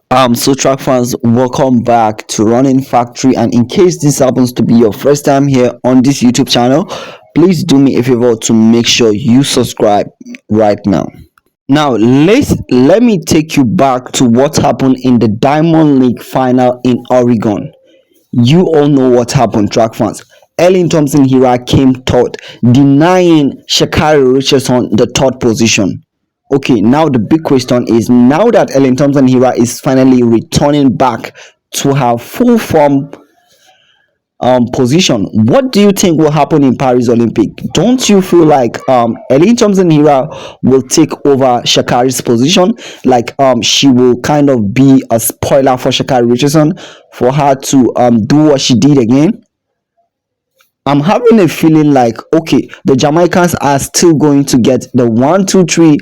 So track fans, welcome back to Running Factory. And in case this happens to be your first time here on this YouTube channel, please do me a favor to make sure you subscribe right now. Now let me take you back to what happened in the Diamond League final in Oregon. You all know what happened, track fans. Elaine Thomson Herah came third, denying Sha'carri Richardson the third position. Okay, now the big question is, now that Elaine Thomson Herah is finally returning back to her full form position, what do you think will happen in Paris Olympic? Don't you feel like Elaine Thomson Herah will take over Sha'carri's position? Like she will kind of be a spoiler for Sha'carri Richardson for her to do what she did again? I'm having a feeling like, okay, the Jamaicans are still going to get the 1, 2, 3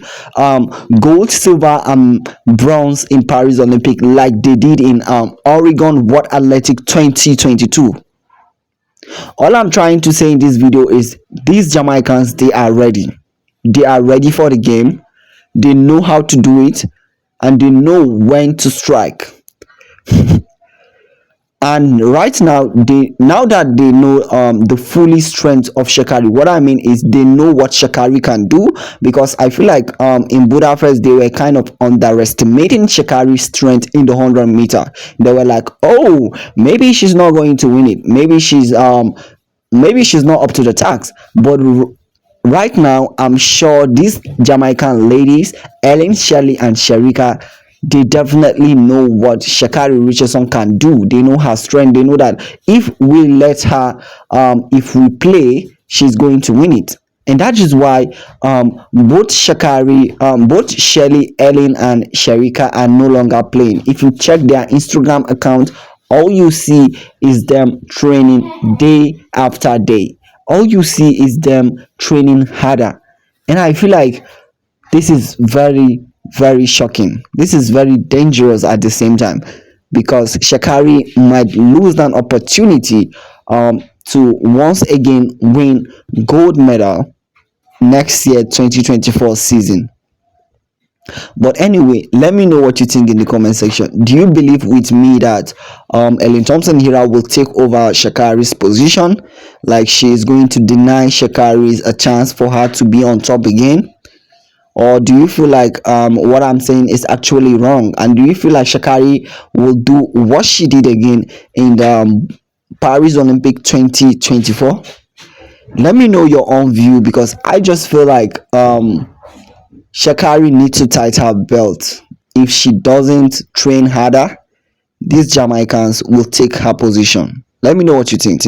gold, silver, and bronze in Paris Olympic, like they did in Oregon World Athletic 2022. All I'm trying to say in this video is these Jamaicans, they are ready. They are ready for the game. They know how to do it, and they know when to strike. And right now, now that they know the fully strength of Sha'carri, what I mean is they know what Sha'carri can do, because I feel like in Budapest they were kind of underestimating Sha'carri's strength in the 100-meter. They were like, oh, maybe she's not going to win it, maybe she's not up to the task. But right now, I'm sure these Jamaican ladies, Elaine, Shelly, and Shericka, they definitely know what Sha'carri Richardson can do. They know her strength. They know that if we let her, if we play, she's going to win it. And that is why both Shelly, Elaine, and Shericka are no longer playing. If you check their Instagram account, all you see is them training day after day. All you see is them training harder. And I feel like this is very shocking. This is very dangerous at the same time, because Sha'carri might lose an opportunity to once again win gold medal next year 2024 season. But anyway, let me know what you think in the comment section. Do you believe with me that Elaine Thomson Herah will take over Sha'carri's position? Like she is going to deny Sha'carri's a chance for her to be on top again? Or do you feel like what I'm saying is actually wrong? And do you feel like Sha'carri will do what she did again in the Paris Olympic 2024? Let me know your own view, because I just feel like Sha'carri needs to tighten her belt. If she doesn't train harder, these Jamaicans will take her position. Let me know what you think.